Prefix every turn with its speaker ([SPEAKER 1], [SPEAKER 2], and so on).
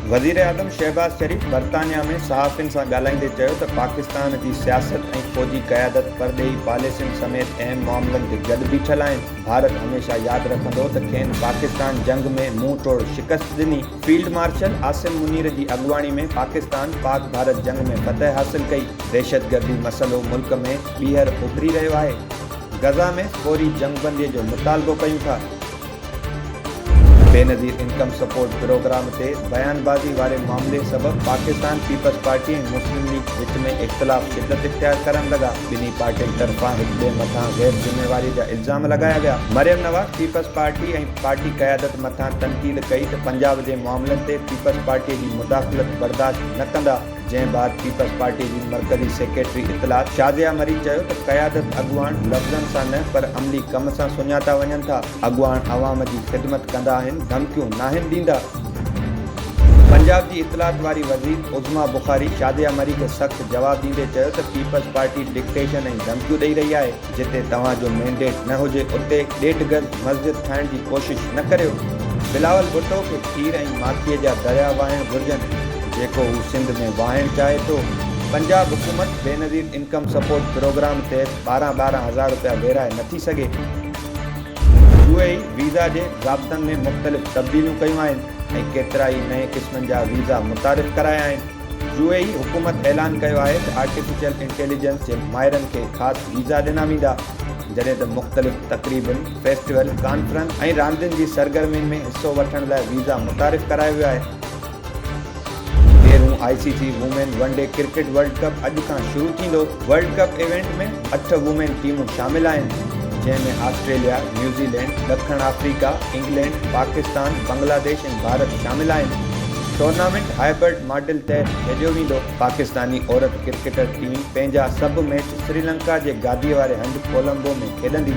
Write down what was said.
[SPEAKER 1] वज़ीर आज़म शहबाज शरीफ़ बर्तानिया में सहाफ़ियुनि सां ॻाल्हाईंदे चयो त पाकिस्तान जी सियासत ऐं फ़ौजी क़यादत परॾेही पॉलिसियुनि समेत अहम मामलनि ते गॾु बीठल आहिनि। भारत हमेशह यादि रखंदो त खेनि पाकिस्तान जंग में मुंहुं तोड़ शिकस्त ॾिनी। फील्ड मार्शल आसिम मुनीर जी अॻुवाणी में पाकिस्तान पाक भारत जंग में फतह हासिल कई। दहशतगर्दी मसइलो मुल्क में ॿीहर उभरी रहियो आहे। गज़ा में फौरी जंगबंदीअ जो मुतालबो कयूं था। बेनज़ीर इनकम सपोर्ट प्रोग्राम ते बयानबाज़ी वारे मामले सबबि पाकिस्तान पीपल्स पार्टी ऐं मुस्लिम लीग विच में इख़्तिलाफ़ शिदत इख्तियार करण लॻा। ॿिन्ही पार्टियुनि तरफ़ां हिक ॿिए मथां गैर ज़िम्मेवारी जा इल्ज़ाम लॻाया विया। मरियम नवाज़ पीपल्स पार्टी ऐं पार्टी क़यादत मथां तनक़ीद कई त पंजाब जे मामलनि ते पीपल्स पार्टीअ जी मुदाख़लत बर्दाश्त न कंदा। जंहिं बाद पीपल्स पार्टी जी मरकज़ी सेक्रेटरी इतलात शाज़िया मरी चयो त क़यादत अॻुवान लफ़्ज़नि सां न पर अमली कम सां सुञाता वञनि था। अॻुवान अवाम जी ख़िदमत कंदा आहिनि, धमकियूं नाहिनि ॾींदा। पंजाब जी इतलात वारी वज़ीर उज़मा बुखारी शाज़िया मरी खे सख़्तु जवाबु ॾींदे चयो त पीपल्स पार्टी डिक्टेशन ऐं धमकियूं ॾेई रही आहे। जिते तव्हांजो मैंडेट न हुजे उते 1.5 गज़ मस्जिद ठाहिण जी कोशिशि न करियो। बिलावल भुट्टो खे खीर ऐं माखीअ जा दरिया वाहिण घुरिजनि जेको हू सिंध में वाहिण चाहे थो। पंजाब हुकूमत बेनज़ीर इनकम सपोर्ट प्रोग्राम तहत 12 हज़ार रुपया वेराए नथी सघे। यूएई वीज़ा जे ज़ाब्तनि में मुख़्तलिफ़ तब्दीलियूं कयूं आहिनि ऐं केतिरा ई नए क़िस्मनि जा वीज़ा मुतारिफ़ कराया आहिनि। यूएई हुकूमत ऐलान कयो आहे त आर्टिफिशियल इंटेलिजेंस जे माहिरनि खे ख़ासि वीज़ा ॾिना वेंदा, जॾहिं त मुख़्तलिफ़ तक़रीबनि, फेस्टिवल, कॉन्फ्रेंस ऐं रांदियुनि जी सरगर्मियुनि में हिसो वठण लाइ वीज़ा मुतारिफ़ करायो वियो आहे। ICC women one day cricket world cup अॼु खां शुरू थींदो। वर्ल्ड कप इवेंट में 8 वुमेन टीमूं शामिल आहिनि, जंहिंमें ऑस्ट्रेलिया, न्यूज़ीलैंड, ॾखण अफ्रीका, इंग्लैंड, पाकिस्तान, बांग्लादेश ऐं भारत शामिल आहिनि। टूर्नामेंट हाइब्रिड मॉडल तहत खेॾियो वेंदो। पाकिस्तानी औरत क्रिकेटर टीम पंहिंजा सभु मैच श्रीलंका जे गादीअ वारे हंधि कोलंबो में खेॾंदी।